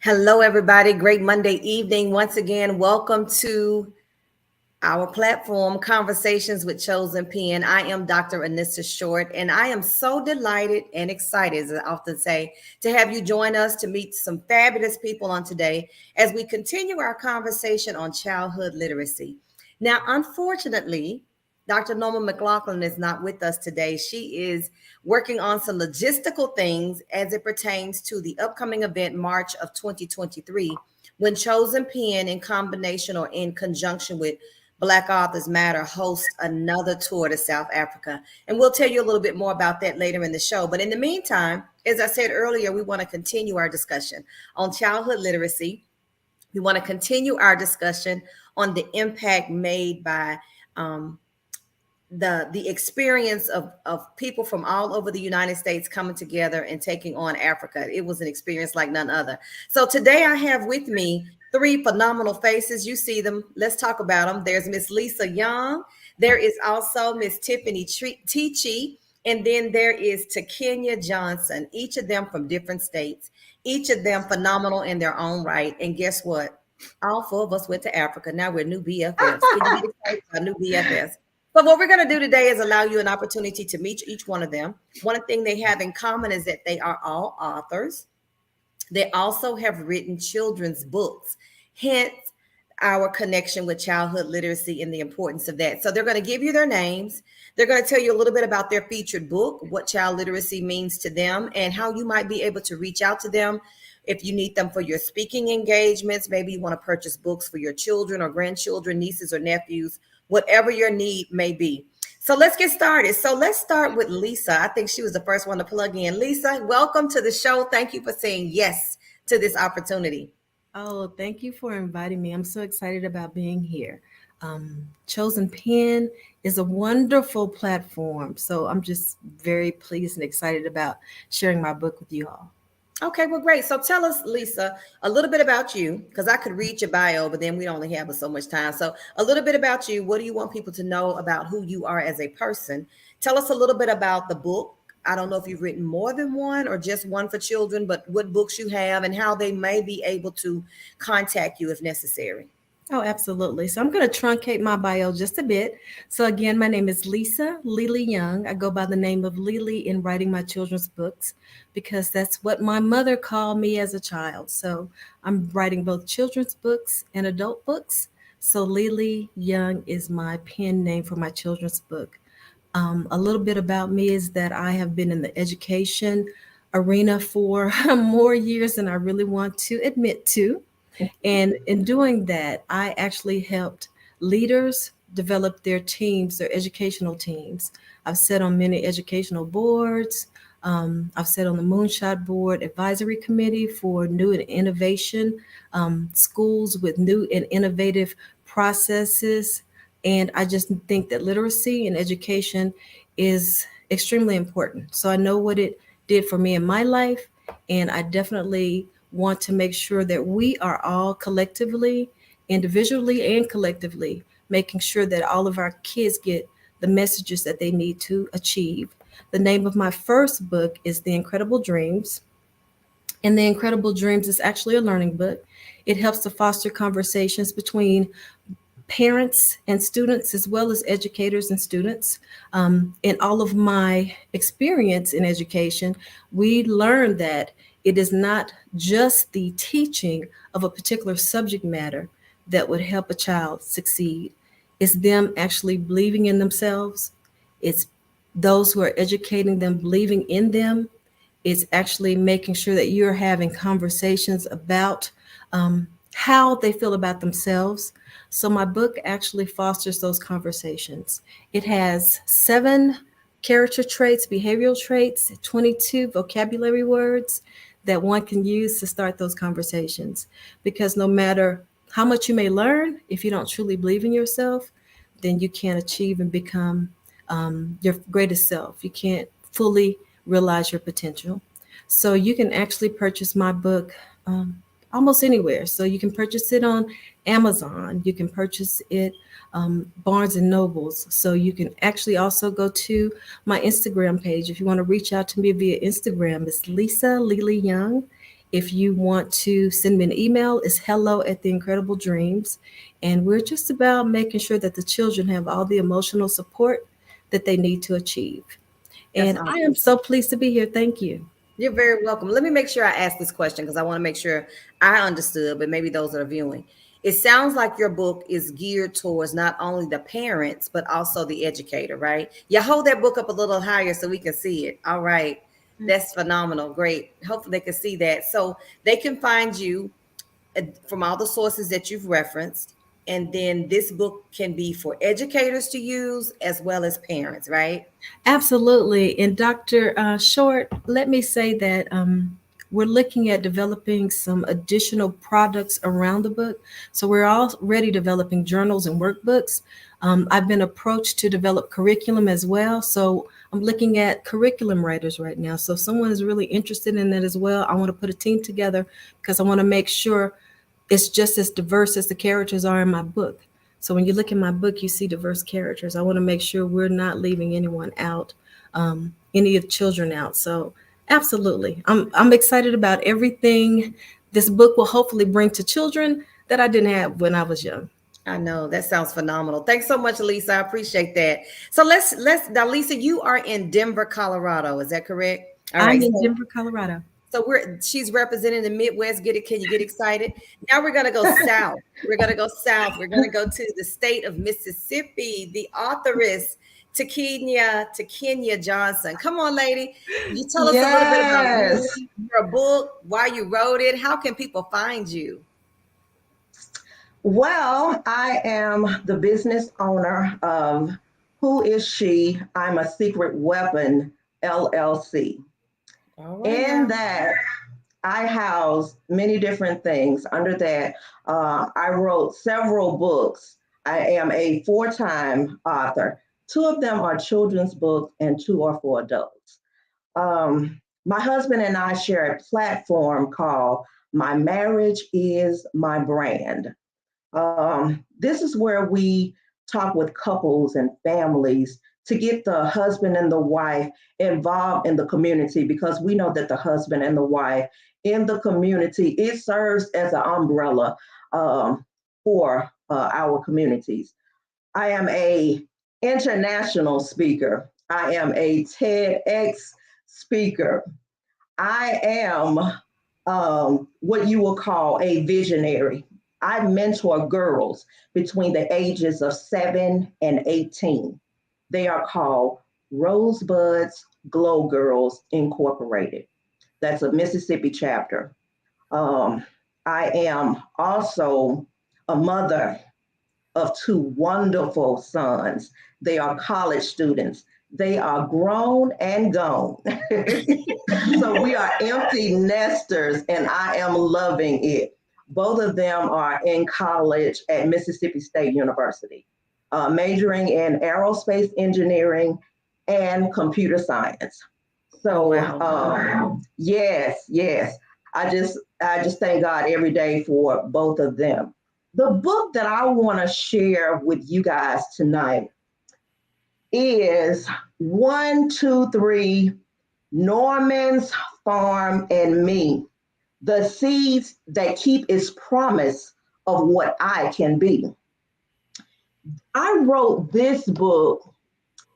Hello, everybody. Great Monday evening. Once again, welcome to our platform, Conversations with Chosen Pen. I am Dr. Anissa Short, and I am so delighted and excited, as I often say, to have you join us to meet some fabulous people on today as we continue our conversation on childhood literacy. Now, unfortunately, Dr. Norma McLaughlin is not with us today. She is working on some logistical things as it pertains to the upcoming event, March of 2023, when Chosen Pen, in combination or in conjunction with Black Authors Matter, hosts another tour to South Africa. And we'll tell you a little bit more about that later in the show. But in the meantime, as I said earlier, we want to continue our discussion on childhood literacy. We want to continue our discussion on the impact made by the experience of people from all over the United States coming together and taking on Africa. It was an experience like none other. So today I have with me three phenomenal faces. You see them. Let's talk about them. There's Miss Lisa Young. There is also Miss Tiffani Teachey. And then there is TeKenya Johnson, each of them from different states, each of them phenomenal in their own right. And guess what? All four of us went to Africa. Now we're new BFFs. Can you be excited about new BFFs? But what we're going to do today is allow you an opportunity to meet each one of them. One thing they have in common is that they are all authors. They also have written children's books, hence our connection with childhood literacy and the importance of that. So they're going to give you their names. They're going to tell you a little bit about their featured book, what child literacy means to them, and how you might be able to reach out to them if you need them for your speaking engagements. Maybe you want to purchase books for your children or grandchildren, nieces or nephews, whatever your need may be. So let's get started. So let's start with Lisa. I think she was the first one to plug in. Lisa, welcome to the show. Thank you for saying yes to this opportunity. Oh, thank you for inviting me. I'm so excited about being here. Chosen Pen is a wonderful platform. So I'm just very pleased and excited about sharing my book with you all. Okay, well, great. So tell us, Lisa, a little bit about you, because I could read your bio, but then we only have so much time. So a little bit about you. What do you want people to know about who you are as a person? Tell us a little bit about the book. I don't know if you've written more than one or just one for children, but what books you have and how they may be able to contact you if necessary. Oh, absolutely. So I'm going to truncate my bio just a bit. So again, my name is Lisa Lily Young. I go by the name of Lily in writing my children's books because that's what my mother called me as a child. So I'm writing both children's books and adult books. So Lily Young is my pen name for my children's book. A little bit about me is that I have been in the education arena for more years than I really want to admit to. And in doing that, I actually helped leaders develop their teams, their educational teams. I've sat on many educational boards. I've sat on the Moonshot Board Advisory Committee for new and innovation, schools with new and innovative processes. And I just think that literacy and education is extremely important. So I know what it did for me in my life, and I definitely want to make sure that we are all collectively, individually and collectively, making sure that all of our kids get the messages that they need to achieve. The name of my first book is The Incredible Dreams. And The Incredible Dreams is actually a learning book. It helps to foster conversations between parents and students, as well as educators and students. In all of my experience in education, we learned that it is not just the teaching of a particular subject matter that would help a child succeed. It's them actually believing in themselves. It's those who are educating them believing in them. It's actually making sure that you're having conversations about how they feel about themselves. So my book actually fosters those conversations. It has 7 character traits, behavioral traits, 22 vocabulary words that one can use to start those conversations. Because no matter how much you may learn, if you don't truly believe in yourself, then you can't achieve and become your greatest self. You can't fully realize your potential. So you can actually purchase my book almost anywhere. So you can purchase it on Amazon. You can purchase it Barnes and Nobles. So you can actually also go to my Instagram page. If you want to reach out to me via Instagram, it's Lisa Lily Young. If you want to send me an email, it's hello@theincredible dreams. And we're just about making sure that the children have all the emotional support that they need to achieve. That's And I awesome. am so pleased to be here. Thank you. You're very welcome. Let me make sure I ask this question because I want to make sure I understood, but maybe those that are viewing. It sounds like your book is geared towards not only the parents, but also the educator, right? Yeah, hold that book up a little higher so we can see it. All right. That's phenomenal. Great. Hopefully they can see that. So they can find you from all the sources that you've referenced. And then this book can be for educators to use as well as parents, right? Absolutely. And Dr. Short, let me say that we're looking at developing some additional products around the book. So we're already developing journals and workbooks. I've been approached to develop curriculum as well. So I'm looking at curriculum writers right now. So if someone is really interested in that as well, I want to put a team together because I want to make sure it's just as diverse as the characters are in my book. So when you look at my book, you see diverse characters. I want to make sure we're not leaving anyone out, any of the children out. So absolutely, I'm excited about everything this book will hopefully bring to children that I didn't have when I was young. I know that sounds phenomenal. Thanks so much, Lisa. I appreciate that. So let's now, Lisa, you are in Denver, Colorado. Is that correct? All I'm right. in So Denver, Colorado. she's representing the Midwest. Get it? Can you get excited? Now we're gonna go south. We're gonna go south. We're gonna go to the state of Mississippi. The authoress, TeKenya Johnson. Come on, lady. You tell us a little bit about you, Yes. your book, why you wrote it. How can people find you? Well, I am the business owner of Who Is She? I'm a Secret Weapon LLC. All right In now. that, I house many different things. Under that, I wrote several books. I am a four-time author. Two of them are children's books, and two are for adults. My husband and I share a platform called My Marriage is My Brand. This is where we talk with couples and families to get the husband and the wife involved in the community because we know that the husband and the wife in the community, it serves as an umbrella for our communities. I am a international speaker. I am a TEDx speaker. I am what you will call a visionary. I mentor girls between the ages of 7 and 18. They are called Rosebuds Glow Girls Incorporated. That's a Mississippi chapter. Um, I am also a mother of two wonderful sons. They are college students. They are grown and gone. So we are empty nesters, and I am loving it. Both of them are in college at Mississippi State University, majoring in aerospace engineering and computer science. Oh So wow. yes, yes. I just thank God every day for both of them. The book that I want to share with you guys tonight is 123 Norman's Farm and Me, the seeds that keep its promise of what I can be. I wrote this book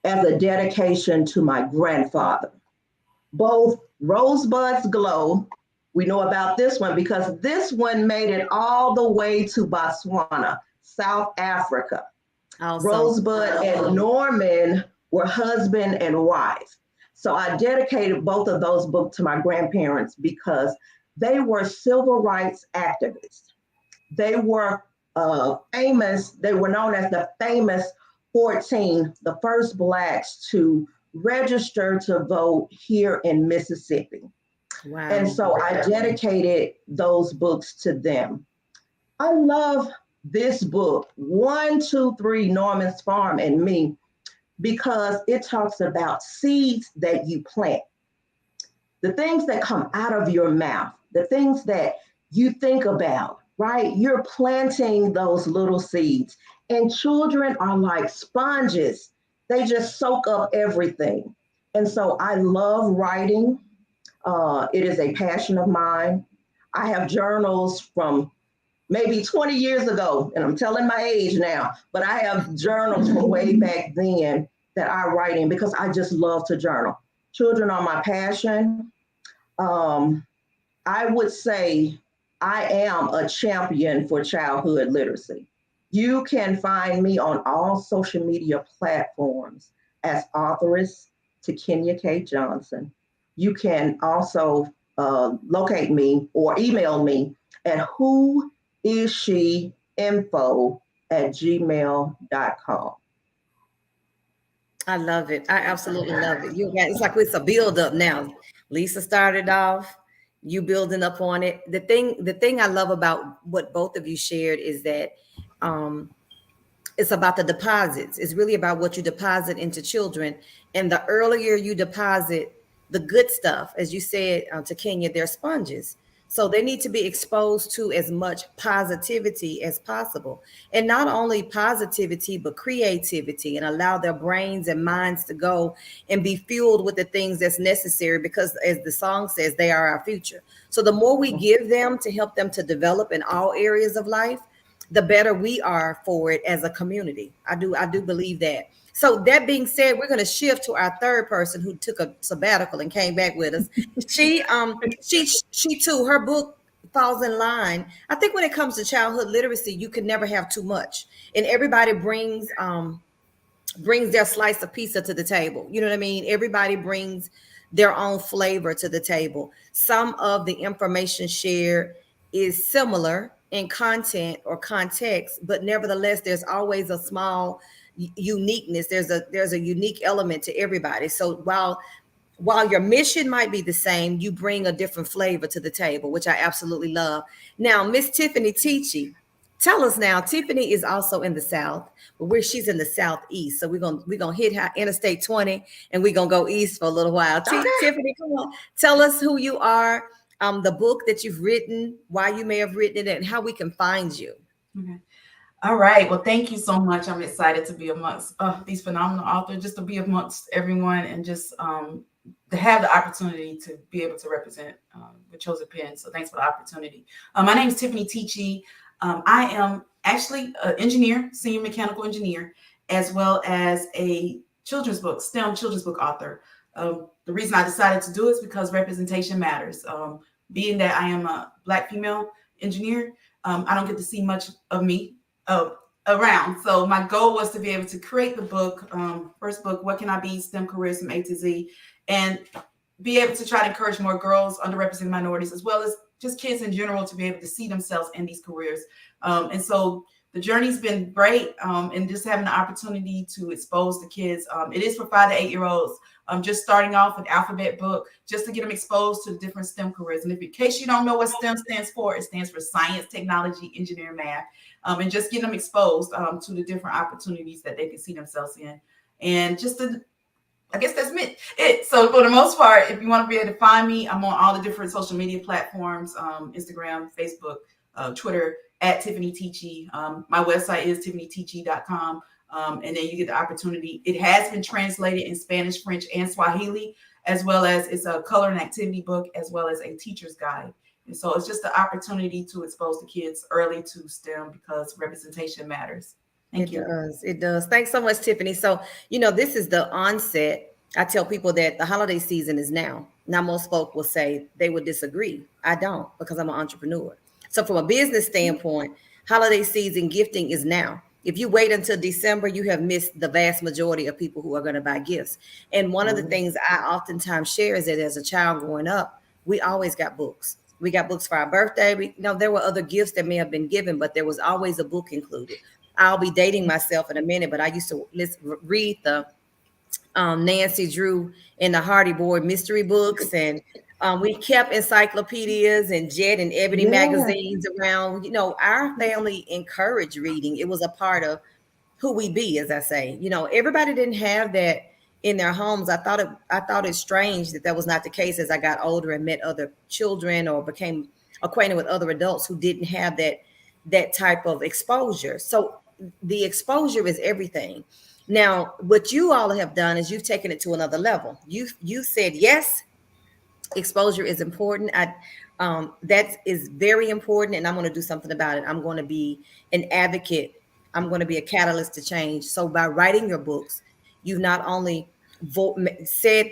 as a dedication to my grandfather. Both Rosebuds Glow, we know about this one because this one made it all the way to Botswana, South Africa. Awesome. Rosebud and Norman were husband and wife. So I dedicated both of those books to my grandparents because they were civil rights activists. They were famous, they were known as the famous 14, the first Blacks to register to vote here in Mississippi. And Wow. so I dedicated those books to them. I love this book, 123 Norman's Farm and Me, because it talks about seeds that you plant, the things that come out of your mouth, the things that you think about, right? You're planting those little seeds, and children are like sponges. They just soak up everything. And so I love writing. It is a passion of mine. I have journals from maybe 20 years ago, and I'm telling my age now, but I have journals from way back then that I write in because I just love to journal. Children are my passion. I would say I am a champion for childhood literacy. You can find me on all social media platforms as authoress TeKenya Johnson. You can also locate me or email me at whoisssheinfo@gmail.com. I love it. I absolutely love it. You got it's like it's a build up now. Lisa started off, you building up on it. The thing I love about what both of you shared is that um it's about the deposits. It's really about what you deposit into children. And the earlier you deposit the good stuff, as you said to Kenya, they're sponges. So they need to be exposed to as much positivity as possible. And not only positivity, but creativity, and allow their brains and minds to go and be fueled with the things that's necessary because, as the song says, they are our future. So the more we give them to help them to develop in all areas of life, the better we are for it as a community. I do believe that. So that being said, we're going to shift to our third person who took a sabbatical and came back with us. She too, her book falls in line. I think when it comes to childhood literacy, you can never have too much, and everybody brings their slice of pizza to the table. You know what I mean? Everybody brings their own flavor to the table. Some of the information shared is similar in content or context, but nevertheless, there's always a small uniqueness. There's a unique element to everybody. So while your mission might be the same, you bring a different flavor to the table, which I absolutely love. Now, Miss Tiffani Teachey, tell us now. Tiffani is also in the South, but she's in the Southeast. So we're gonna hit Interstate 20, and we're gonna go east for a little while. Okay. Tiffani, come on, tell us who you are, the book that you've written, why you may have written it, and how we can find you. Okay. All right. Well, thank you so much. I'm excited to be amongst these phenomenal authors, just to be amongst everyone, and just to have the opportunity to be able to represent with CHOSENPEN. So thanks for the opportunity. My name is Tiffani Teachey. I am actually an engineer, senior mechanical engineer, as well as a children's book, STEM children's book author. The reason I decided to do it is because representation matters. Being that I am a Black female engineer, I don't get to see much of me around. So my goal was to be able to create the book, first book, What Can I Be? STEM Careers from A to Z, and be able to try to encourage more girls, underrepresented minorities, as well as just kids in general, to be able to see themselves in these careers. And so the journey's been great, and just having the opportunity to expose the kids. It is for 5 to 8 year olds. Just starting off an alphabet book, just to get them exposed to the different STEM careers. And if in case you don't know what STEM stands for, it stands for science, technology, engineering, math, and just get them exposed to the different opportunities that they can see themselves in. And just to, I guess that's it. So for the most part, if you want to be able to find me, I'm on all the different social media platforms, Instagram, Facebook, Twitter, at Tiffani Teachey. My website is TiffaniTeachey.com. And then you get the opportunity. It has been translated in Spanish, French, and Swahili, as well as it's a color and activity book, as well as a teacher's guide. And so it's just the opportunity to expose the kids early to STEM, because representation matters. Thank you. It does. Thanks so much, Tiffani. So, this is the onset. I tell people that the holiday season is now. Now, most folk will say they would disagree. I don't, because I'm an entrepreneur. So from a business standpoint, holiday season gifting is now. If you wait until December, you have missed the vast majority of people who are going to buy gifts. And one of the things I oftentimes share is that as a child growing up, we always got books. We got books for our birthday. There were other gifts that may have been given, but there was always a book included. I'll be dating myself in a minute, but I used to read the Nancy Drew and the Hardy Board mystery books, and we kept encyclopedias and Jet and Ebony magazines around. Our family encouraged reading. It was a part of who we be, as I say. Everybody didn't have that in their homes. I thought it strange that was not the case as I got older and met other children or became acquainted with other adults who didn't have that type of exposure. So the exposure is everything. Now, what you all have done is you've taken it to another level. You said, yes, exposure is important. That is very important, and I'm going to do something about it. I'm going to be an advocate. I'm going to be a catalyst to change. So by writing your books, you've not only said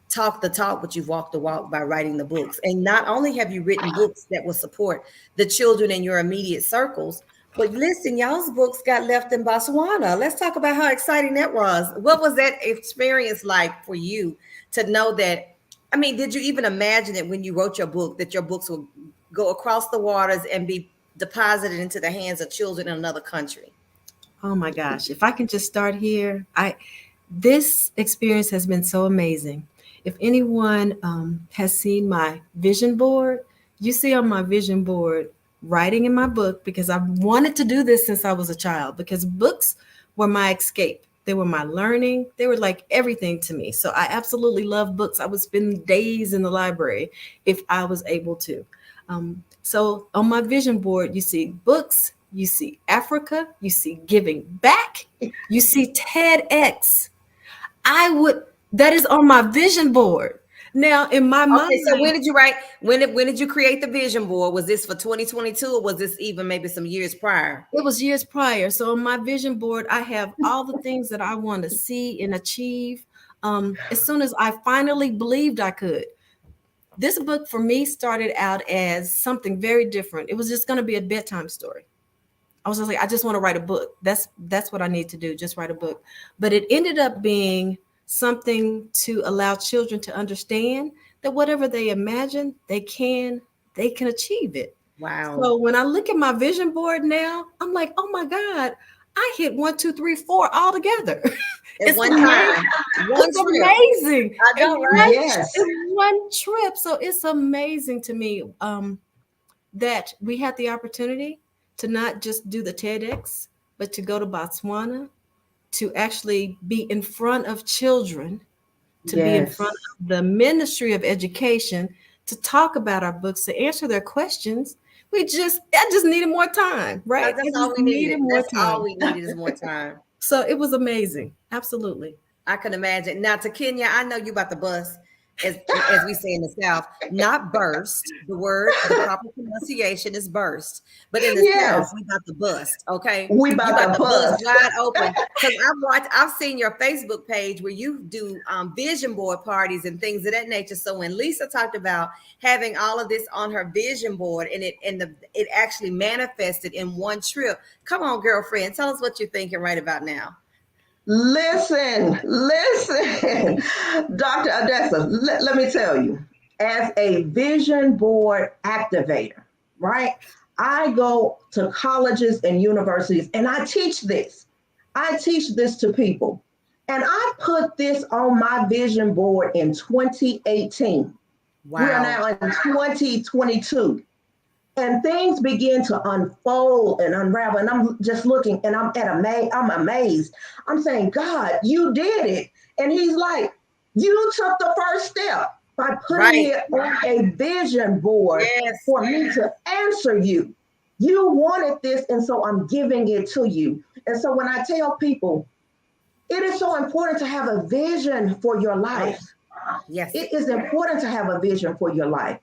talk the talk, but you've walked the walk by writing the books. And not only have you written books that will support the children in your immediate circles, but listen, y'all's books got left in Botswana. Let's talk about how exciting that was. What was that experience like for you to know that? I mean, did you even imagine it when you wrote your book that your books will go across the waters and be deposited into the hands of children in another country? Oh my gosh, if I can just start here, this experience has been so amazing. If anyone has seen my vision board, you see on my vision board writing in my book, because I wanted to do this since I was a child, because books were my escape. They were my learning. They were like everything to me. So I absolutely love books. I would spend days in the library if I was able to. So on my vision board, you see books, you see Africa, you see giving back, you see TEDx. That is on my vision board. Now in my mind. Okay, so when did you write? When did you create the vision board? Was this for 2022, or was this even maybe some years prior? It was years prior. So on my vision board, I have all the things that I want to see and achieve. As soon as I finally believed I could. This book for me started out as something very different. It was just going to be a bedtime story. I was just like, I just want to write a book. That's what I need to do, just write a book. But it ended up being something to allow children to understand that whatever they imagine, they can achieve it. Wow. So when I look at my vision board now, I'm like, oh my God, I hit 1, 2, 3, 4 all together. At one time. It's amazing. I know, right? Yes. It's one trip. So it's amazing to me that we had the opportunity to not just do the TEDx, but to go to Botswana, to actually be in front of children, to be in front of the Ministry of Education, to talk about our books, to answer their questions. I just needed more time, right? That's all we needed. All we needed is more time. So it was amazing. Absolutely. I can imagine. Now, TeKenya, I know you about the bus, as we say in the South, not burst. The proper pronunciation is burst. But in the South, we about to bust, okay? We about to bust wide open. Because I've seen your Facebook page where you do vision board parties and things of that nature. So when Lisa talked about having all of this on her vision board and it actually manifested in one trip, come on, girlfriend, tell us what you're thinking right about now. Listen, Dr. Odessa, let me tell you, as a vision board activator, right? I go to colleges and universities and I teach this. I teach this to people. And I put this on my vision board in 2018. Wow. We are now in 2022. And things begin to unfold and unravel. And I'm just looking and I'm amazed. I'm saying, God, you did it. And he's like, you took the first step by putting it on a vision board for me to answer you. You wanted this, and so I'm giving it to you. And so when I tell people, it is so important to have a vision for your life. Yes. It is important to have a vision for your life.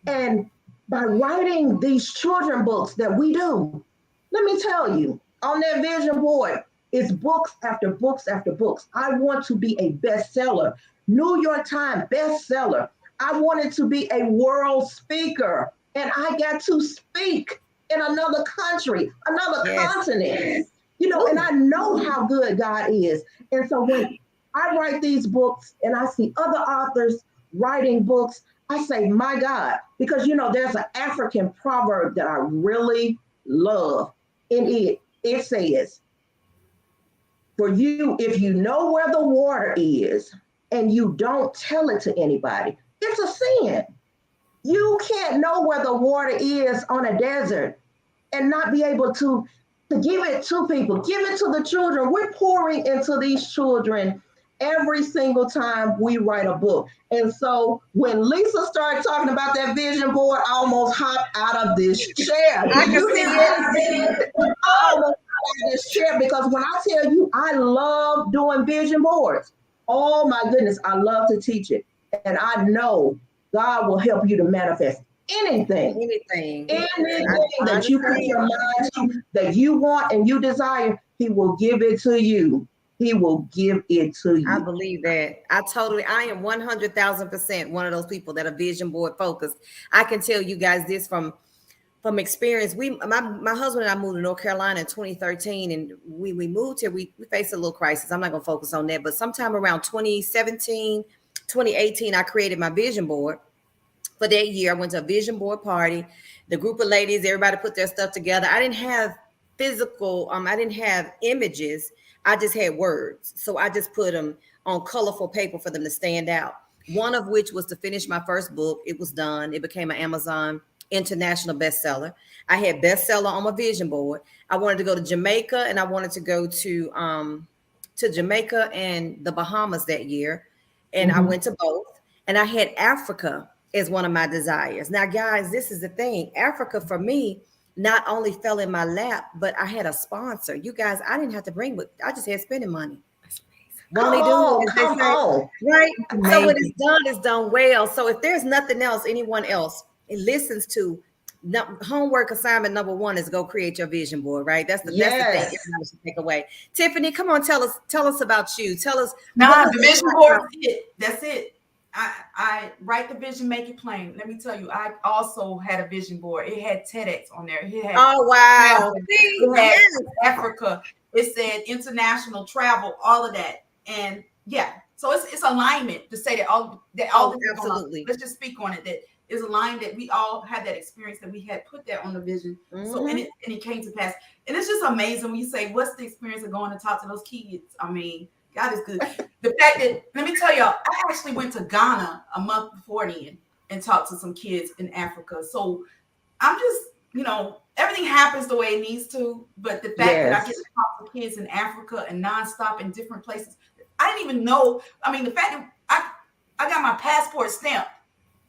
And by writing these children books that we do, let me tell you, on that vision board, it's books after books after books. I want to be a bestseller, New York Times bestseller. I wanted to be a world speaker, and I got to speak in another country, another continent, and I know how good God is. And so when I write these books and I see other authors writing books, I say, my God, because, there's an African proverb that I really love. And it says, for you, if you know where the water is and you don't tell it to anybody, it's a sin. You can't know where the water is on a desert and not be able to give it to people, give it to the children. We're pouring into these children every single time we write a book. And so when Lisa started talking about that vision board, I almost hopped out of this chair. I can see it. I almost hopped out of this chair because when I tell you I love doing vision boards, oh my goodness, I love to teach it. And I know God will help you to manifest anything. Anything. Anything I that you put your mind to, that you want and you desire, he will give it to you. He will give it to I you. believe that. I am 100,000% one of those people that are vision board focused. I can tell you guys this from experience. My husband and I moved to North Carolina in 2013, and we moved here. We faced a little crisis. I'm not going to focus on that, but sometime around 2017, 2018, I created my vision board. For that year, I went to a vision board party. The group of ladies, everybody put their stuff together. I didn't have physical, I didn't have images. I just had words. So I just put them on colorful paper for them to stand out. One of which was to finish my first book. It was done. It became an Amazon international bestseller. I had bestseller on my vision board. I wanted to go to Jamaica, and I wanted to go to Jamaica and the Bahamas that year. And I went to both. And I had Africa as one of my desires. Now, guys, this is the thing. Africa for me not only fell in my lap, but I had a sponsor. You guys, I didn't have to bring, but I just had spending money. Come on. Right? Amazing. So when it's done well. So if there's nothing else, anyone else listens to, homework assignment number 1 is go create your vision board, right? That's the thing everybody should take away. Tiffani, come on, tell us about you. Tell us. The vision board, that's it. I write the vision, make it plain. Let me tell you, I also had a vision board. It had TEDx on there. It had wow. It had Africa. It said international travel, all of that. And yeah, so it's alignment to say that all absolutely. Let's just speak on it. That is aligned, that we all had that experience, that we had put that on the vision. So and it came to pass. And it's just amazing when you say, what's the experience of going to talk to those kids? I mean, God is good. The fact that, let me tell y'all, I actually went to Ghana a month before then and talked to some kids in Africa. So I'm just, everything happens the way it needs to. But the fact that I get to talk to kids in Africa and nonstop in different places, I didn't even know. I mean, the fact that I got my passport stamped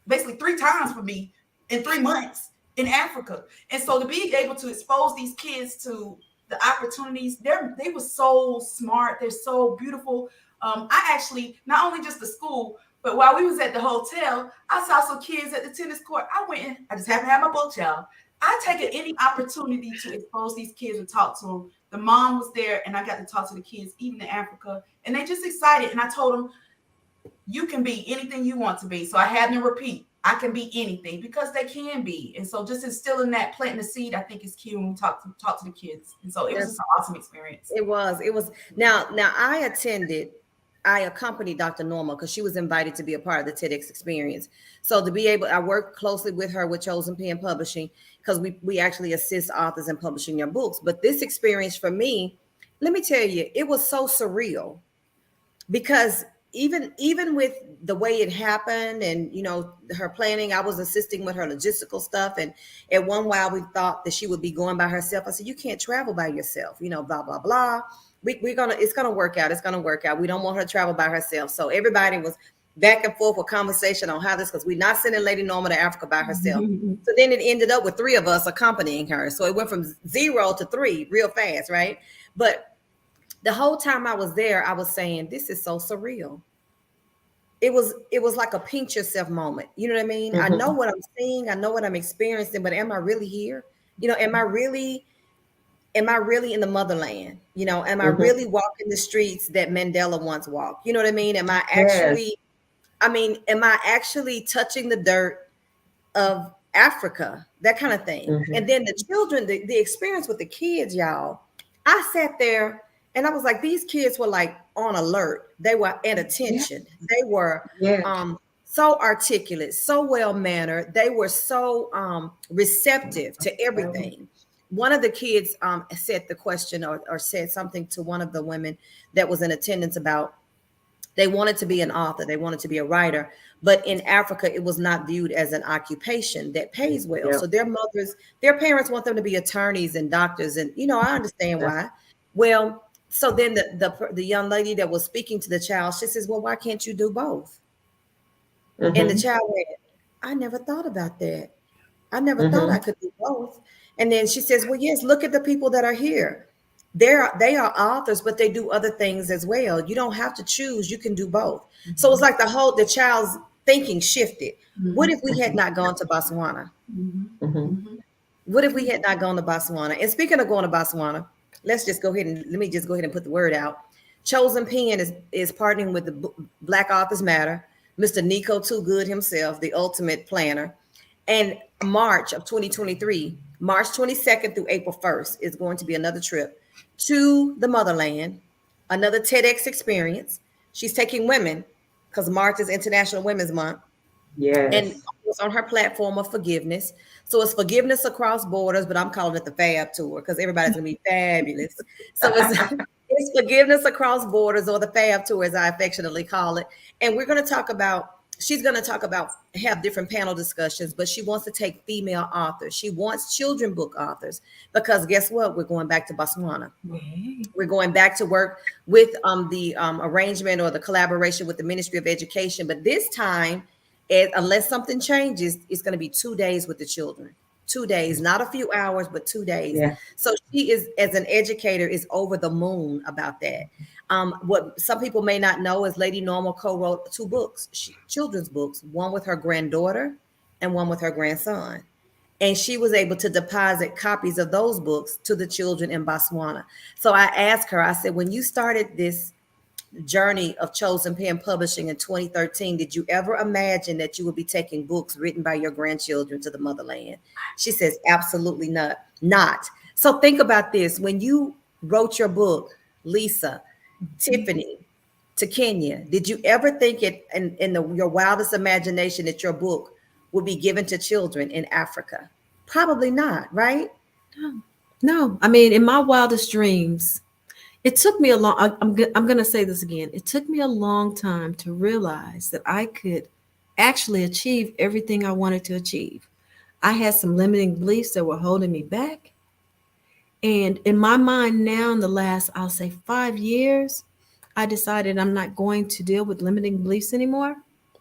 basically 3 times for me in 3 months in Africa. And so to be able to expose these kids to the opportunities, they were so smart. They're so beautiful. I actually, not only just the school, but while we was at the hotel, I saw some kids at the tennis court. I went in, I just happened to have my book, child. I take any opportunity to expose these kids and talk to them. The mom was there, and I got to talk to the kids, even in Africa, and they just excited. And I told them, you can be anything you want to be. So I had them repeat, I can be anything, because they can be. And so just instilling that, planting the seed, I think is key when we talk to the kids. And so it was just an awesome experience. It was. Now I accompanied Dr. Norma because she was invited to be a part of the TEDx experience. So to be able, I worked closely with her with CHOSENPEN Publishing, because we actually assist authors in publishing their books. But this experience for me, let me tell you, it was so surreal, because even with the way it happened and, her planning, I was assisting with her logistical stuff. And at one while we thought that she would be going by herself. I said, you can't travel by yourself, blah, blah, blah. It's going to work out. It's going to work out. We don't want her to travel by herself. So everybody was back and forth with conversation on how this, because we're not sending Lady Norma to Africa by herself. So then it ended up with 3 of us accompanying her. So it went from 0 to 3 real fast. Right. But the whole time I was there, I was saying, this is so surreal. It was like a pinch yourself moment. You know what I mean? I know what I'm seeing. I know what I'm experiencing, but am I really here? Am I really in the motherland? Am I really walking the streets that Mandela once walked? You know what I mean? Am I actually touching the dirt of Africa? That kind of thing. And then the children, the experience with the kids, y'all, I sat there and I was like, these kids were like on alert. They were at attention. They were so articulate, so well-mannered. They were so receptive to everything. One of the kids said the question or said something to one of the women that was in attendance about they wanted to be an author. They wanted to be a writer. But in Africa, it was not viewed as an occupation that pays well. So their parents want them to be attorneys and doctors. And, I understand why. Well, so then the young lady that was speaking to the child, she says, well, why can't you do both? And the child went, I never thought about that. I never thought I could do both. And then she says, well, yes, look at the people that are here. They are authors, but they do other things as well. You don't have to choose. You can do both. So it's like the child's thinking shifted. What if we had not gone to Botswana? What if we had not gone to Botswana? And speaking of going to Botswana, let me just go ahead and put the word out. CHOSENPEN is partnering with the Black Authors Matter, Mr. Nico Too Good himself, the ultimate planner. And March of 2023, March 22nd through April 1st is going to be another trip to the motherland, another TEDx experience. She's taking women because March is International Women's Month. Yes. And it's on her platform of forgiveness. So it's forgiveness across borders, but I'm calling it the Fab Tour because everybody's going to be fabulous. So it's forgiveness across borders, or the Fab Tour, as I affectionately call it. And she's going to talk about, have different panel discussions, but she wants to take female authors. She wants children book authors because guess what? We're going back to Botswana. We're going back to work with the arrangement or the collaboration with the Ministry of Education. But this time, unless something changes, it's going to be 2 days with the children. 2 days, not a few hours, but 2 days. Yeah. So she is, as an educator, is over the moon about that. What some people may not know is Lady Normal co-wrote 2 books, children's books, one with her granddaughter and one with her grandson. And she was able to deposit copies of those books to the children in Botswana. So I asked her, I said, when you started this journey of CHOSENPEN Publishing in 2013, did you ever imagine that you would be taking books written by your grandchildren to the motherland? She says, absolutely not. So think about this. When you wrote your book, Lisa, Tiffani, TeKenya, did you ever think it in your wildest imagination that your book would be given to children in Africa? Probably not, right? No. I mean, in my wildest dreams, it took me a long, I'm going to say this again. It took me a long time to realize that I could actually achieve everything I wanted to achieve. I had some limiting beliefs that were holding me back. And in my mind now, in the last, I'll say 5 years, I decided I'm not going to deal with limiting beliefs anymore,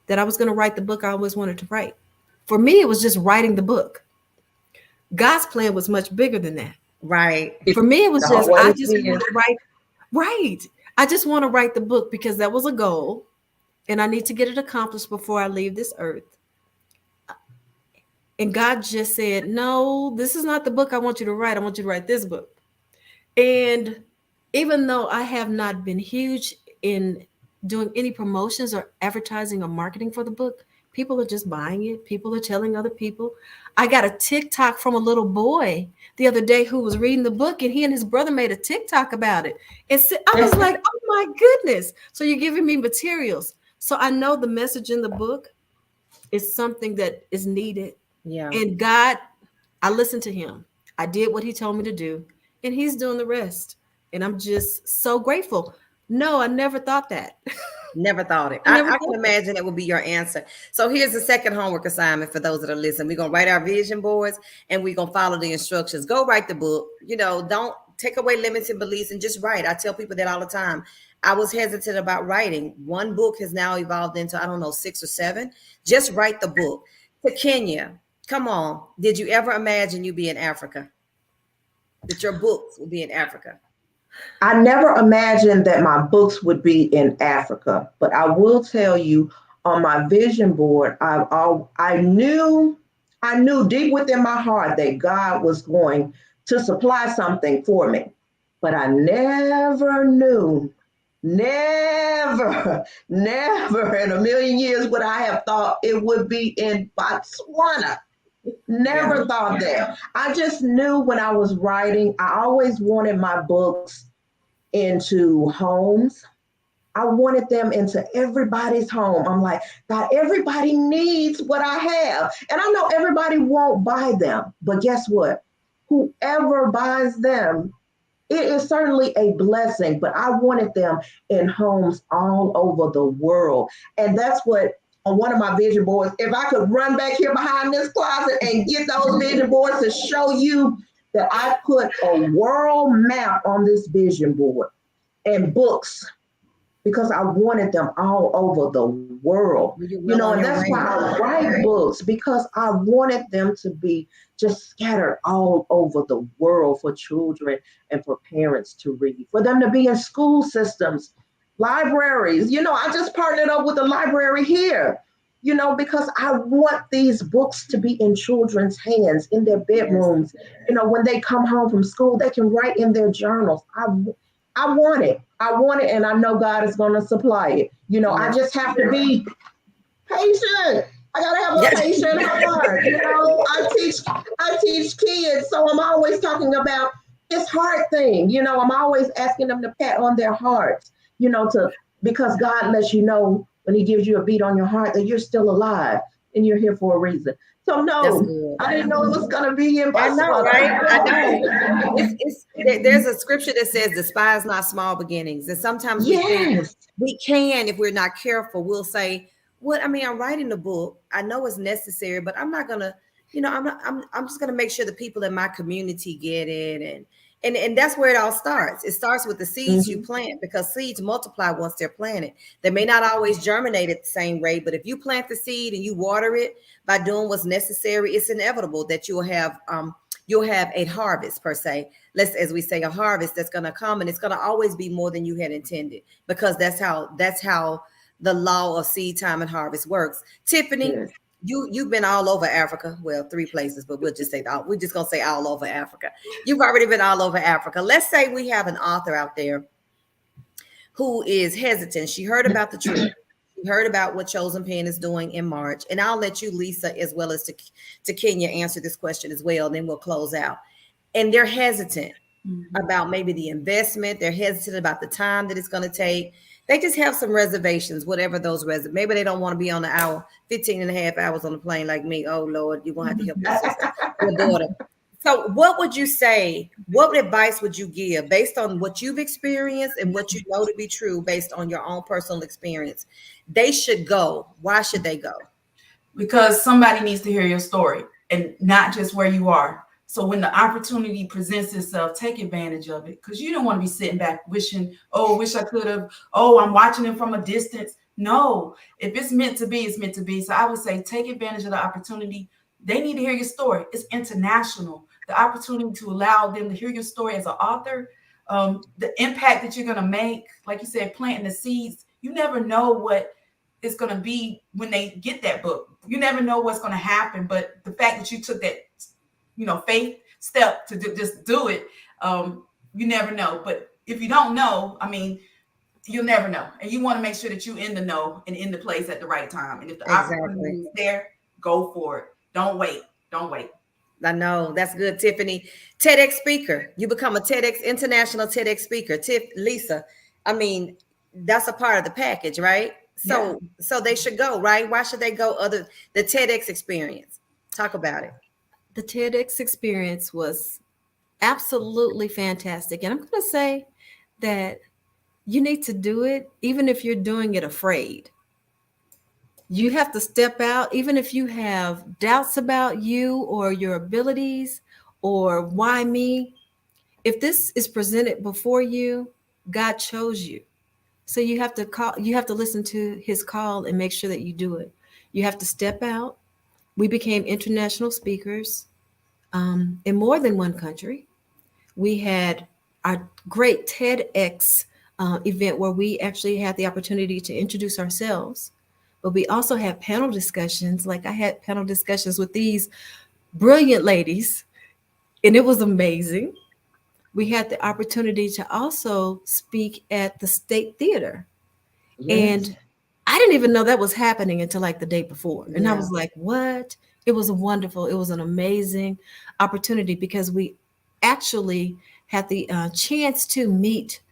that I was going to write the book I always wanted to write. For me, it was just writing the book. God's plan was much bigger than that. Right. For me, it was No, just, what I it just is. want to write. Right. I just want to write the book because that was a goal and I need to get it accomplished before I leave this earth. And God just said, no, this is not the book I want you to write. I want you to write this book. And even though I have not been huge in doing any promotions or advertising or marketing for the book, people are just buying it. People are telling other people. I got a TikTok from a little boy the other day who was reading the book, and he and his brother made a TikTok about it. And I was like, oh my goodness. So you're giving me materials. So I know the message in the book is something that is needed. Yeah. And God, I listened to him. I did what he told me to do, and he's doing the rest. And I'm just so grateful. No, I never thought that. Never thought it. I I can imagine it would be your answer. So here's the second homework assignment for those that are listening. We're going to write our vision boards and we're going to follow the instructions. Go write the book. Don't take away limiting beliefs and just write. I tell people that all the time. I was hesitant about writing. One book has now evolved into, 6 or 7. Just write the book. TeKenya, come on. Did you ever imagine you be in Africa? That your books will be in Africa? I never imagined that my books would be in Africa, but I will tell you, on my vision board, I knew deep within my heart that God was going to supply something for me, but I never knew, never in a million years would I have thought it would be in Botswana. Never thought that. I just knew when I was writing, I always wanted my books into homes. I wanted them into everybody's home. I'm like, God, everybody needs what I have. And I know everybody won't buy them, but guess what? Whoever buys them, it is certainly a blessing, but I wanted them in homes all over the world. And that's what, on one of my vision boards, if I could run back here behind this closet and get those vision boards to show you that I put a world map on this vision board and books, because I wanted them all over the world. And that's why I write books, because I wanted them to be just scattered all over the world for children and for parents to read, for them to be in school systems, libraries. I just partnered up with a library here. because I want these books to be in children's hands, in their bedrooms. When they come home from school, they can write in their journals. I want it. I want it, and I know God is going to supply it. I just have to be patient. I gotta have a patient heart. I teach kids, so I'm always talking about this heart thing. I'm always asking them to pat on their hearts. Because God lets you know when He gives you a beat on your heart that you're still alive and you're here for a reason. So no, I didn't know it was gonna be impossible. I know, right? I know. There's a scripture that says, "Despise not small beginnings," and sometimes we think we can, if we're not careful, we'll say, "What? I mean, I'm writing the book. I know it's necessary, but I'm not gonna, I'm just gonna make sure the people in my community get it." And that's where it all starts. It starts with the seeds you plant, because seeds multiply once they're planted. They may not always germinate at the same rate, but if you plant the seed and you water it by doing what's necessary, it's inevitable that you'll have a harvest, per se. As we say, a harvest that's going to come, and it's going to always be more than you had intended, because that's how the law of seed time and harvest works. Tiffani, you've been all over Africa. Well, 3 places, but we're just gonna say all over Africa. You've already been all over Africa. Let's say we have an author out there who is hesitant. She heard about the trip. She heard about what CHOSENPEN is doing in March. And I'll let you, Lisa, as well as TeKenya, answer this question as well. And then we'll close out. And they're hesitant about maybe the investment. They're hesitant about the time that it's going to take. They just have some reservations, whatever those reservations. Maybe they don't want to be on the hour, 15 and a half hours on the plane like me. Oh, Lord, you're going to have to help your sister, your daughter. So what would you say? What advice would you give based on what you've experienced and what you know to be true based on your own personal experience? They should go. Why should they go? Because somebody needs to hear your story, and not just where you are. So when the opportunity presents itself, take advantage of it, because you don't want to be sitting back wishing, oh, wish I could have. Oh, I'm watching them from a distance. No, if it's meant to be, it's meant to be. So I would say take advantage of the opportunity. They need to hear your story. It's international. The opportunity to allow them to hear your story as an author, the impact that you're going to make, like you said, planting the seeds. You never know what it's going to be when they get that book. You never know what's going to happen. But the fact that you took that faith step to just do it, you never know. But if you don't know, I mean, you'll never know. And you want to make sure that you're in the know and in the place at the right time. And if the opportunity is there, go for it. Don't wait. I know, that's good, Tiffani. TEDx speaker. You become a International TEDx speaker. Lisa, I mean, that's a part of the package, right? So they should go, right? Why should they go? The TEDx experience. Talk about it. The TEDx experience was absolutely fantastic. And I'm going to say that you need to do it even if you're doing it afraid. You have to step out, even if you have doubts about you or your abilities or why me. If this is presented before you, God chose you. So you have to listen to His call and make sure that you do it. You have to step out. We became international speakers in more than one country. We had our great TEDx event where we actually had the opportunity to introduce ourselves. But we also had panel discussions. Like I had panel discussions with these brilliant ladies, and it was amazing. We had the opportunity to also speak at the State Theater. And I didn't even know that was happening until like the day before. And I was like, what? It was wonderful. It was an amazing opportunity because we actually had the chance to meet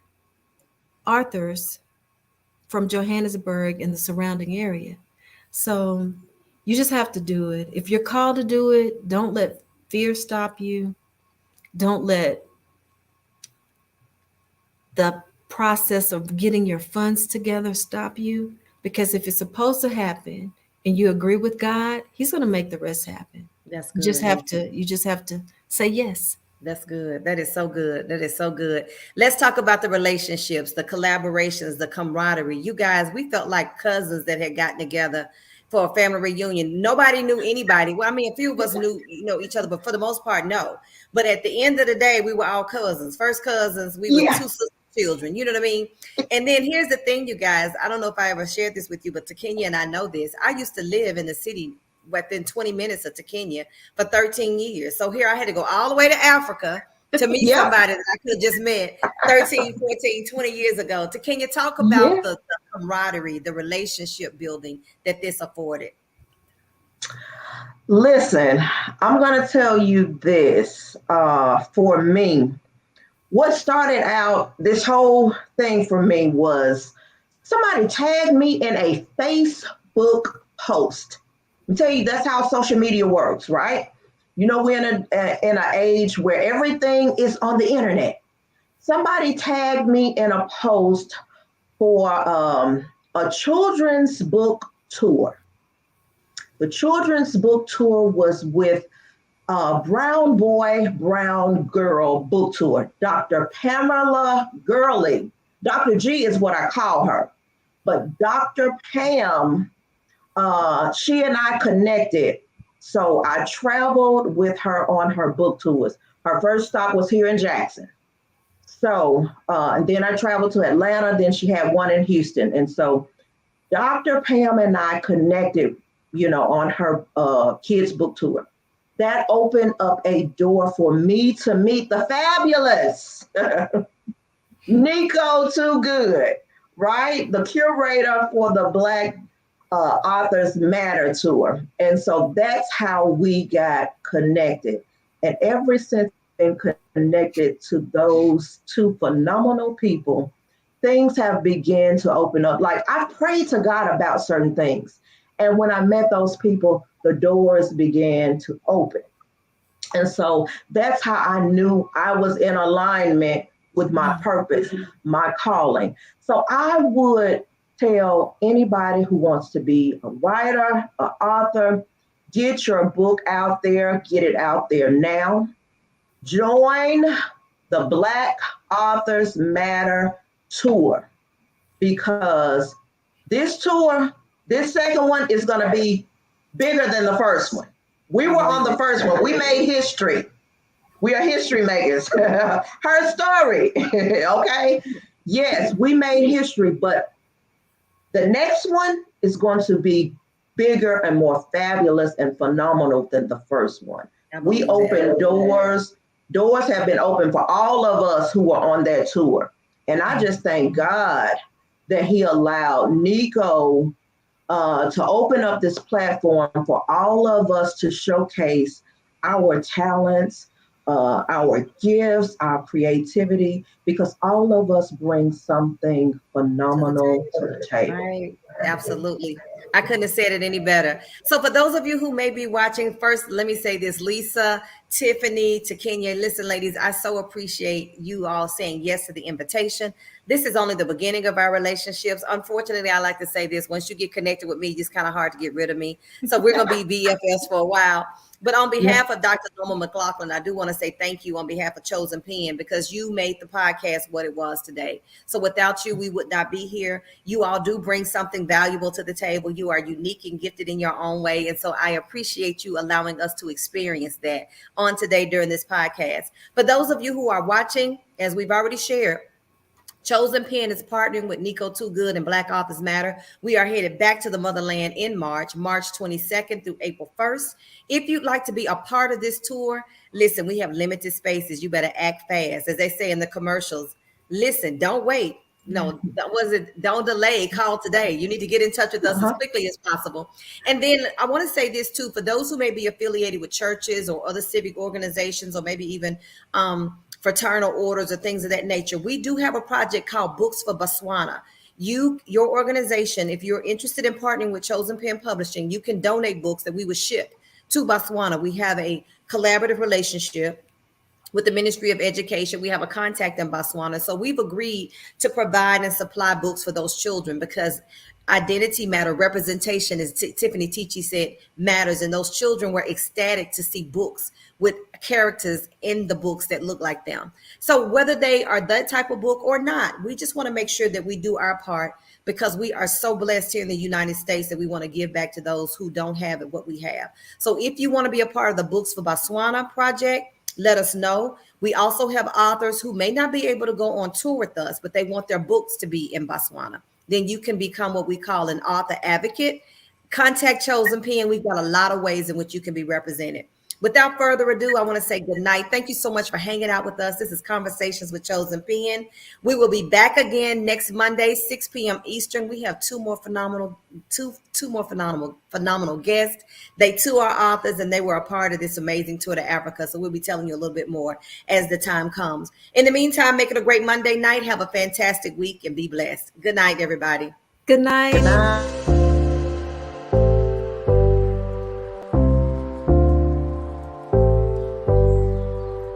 authors from Johannesburg and the surrounding area. So you just have to do it. If you're called to do it, don't let fear stop you. Don't let the process of getting your funds together stop you. Because if it's supposed to happen and you agree with God, He's going to make the rest happen. That's good. You just have to say yes. That's good. That is so good. That is so good. Let's talk about the relationships, the collaborations, the camaraderie. You guys, we felt like cousins that had gotten together for a family reunion. Nobody knew anybody. Well, I mean, a few of us knew, each other, but for the most part, no. But at the end of the day, we were all cousins, first cousins. We were two sisters children. You know what I mean? And then here's the thing, you guys. I don't know if I ever shared this with you, but TeKenya and I know this. I used to live in the city within 20 minutes of TeKenya for 13 years. So here I had to go all the way to Africa to meet somebody that I could have just met 13, 14, 20 years ago. TeKenya, talk about the camaraderie, the relationship building that this afforded. Listen, I'm going to tell you this. For me, what started out this whole thing for me was somebody tagged me in a Facebook post. Let me tell you, that's how social media works, right? You know, we're in an age where everything is on the internet. Somebody tagged me in a post for a children's book tour. The children's book tour was with Brown Boy, Brown Girl book tour. Dr. Pamela Gurley. Dr. G is what I call her. But Dr. Pam, she and I connected. So I traveled with her on her book tours. Her first stop was here in Jackson. So, and then I traveled to Atlanta. Then she had one in Houston. And so Dr. Pam and I connected, you know, on her kids' book tour. That opened up a door for me to meet the fabulous Nico Too Good, right? The curator for the Black Authors Matter tour. And so that's how we got connected. And ever since been connected to those two phenomenal people, things have begun to open up. Like I prayed to God about certain things. And when I met those people, the doors began to open. And so that's how I knew I was in alignment with my purpose, my calling. So I would tell anybody who wants to be a writer, an author, get your book out there, get it out there now. Join the Black Authors Matter tour, because this tour, this second one is going to be bigger than the first one. We were on the first one. We made history. We are history makers. Her story, okay? Yes, we made history, but the next one is going to be bigger and more fabulous and phenomenal than the first one. We opened doors. Doors have been open for all of us who were on that tour. And I just thank God that he allowed Nico to open up this platform for all of us to showcase our talents, our gifts, our creativity, because all of us bring something phenomenal to the table. Right. Absolutely. I couldn't have said it any better. So for those of you who may be watching, first, let me say this, Lisa, Tiffani, TeKenya, listen, ladies, I so appreciate you all saying yes to the invitation. This is only the beginning of our relationships. Unfortunately, I like to say this, once you get connected with me, it's kind of hard to get rid of me. So we're going to be BFFs for a while. But on behalf of Dr. Norma McLaughlin, I do want to say thank you on behalf of CHOSENPEN, because you made the podcast what it was today. So without you, we would not be here. You all do bring something valuable to the table. You are unique and gifted in your own way. And so I appreciate you allowing us to experience that on today during this podcast. For those of you who are watching, as we've already shared, CHOSENPEN is partnering with Nico Too Good and Black Authors Matter. We are headed back to the motherland in March 22nd through April 1st. If you'd like to be a part of this tour, listen, we have limited spaces. You better act fast. As they say in the commercials, listen, don't wait. No, don't delay. Call today. You need to get in touch with us as quickly as possible. And then I want to say this too, for those who may be affiliated with churches or other civic organizations, or maybe even fraternal orders or things of that nature, we do have a project called Books for Botswana. Your organization, if you're interested in partnering with CHOSENPEN Publishing, you can donate books that we would ship to Botswana. We have a collaborative relationship with the Ministry of Education. We have a contact in Botswana. So we've agreed to provide and supply books for those children, because identity matter, representation, as Tiffani Teachey said, matters. And those children were ecstatic to see books with characters in the books that look like them. So whether they are that type of book or not, we just want to make sure that we do our part, because we are so blessed here in the United States that we want to give back to those who don't have it, what we have. So if you want to be a part of the Books for Botswana project, let us know. We also have authors who may not be able to go on tour with us, but they want their books to be in Botswana. Then you can become what we call an author advocate. Contact Chosen Pen. We've got a lot of ways in which you can be represented. Without further ado, I want to say good night. Thank you so much for hanging out with us. This is Conversations with Chosen Pen. We will be back again next Monday, 6 p.m. Eastern. We have two more phenomenal guests. They too are authors, and they were a part of this amazing tour to Africa. So we'll be telling you a little bit more as the time comes. In the meantime, make it a great Monday night. Have a fantastic week and be blessed. Good night, everybody. Good night. Good night.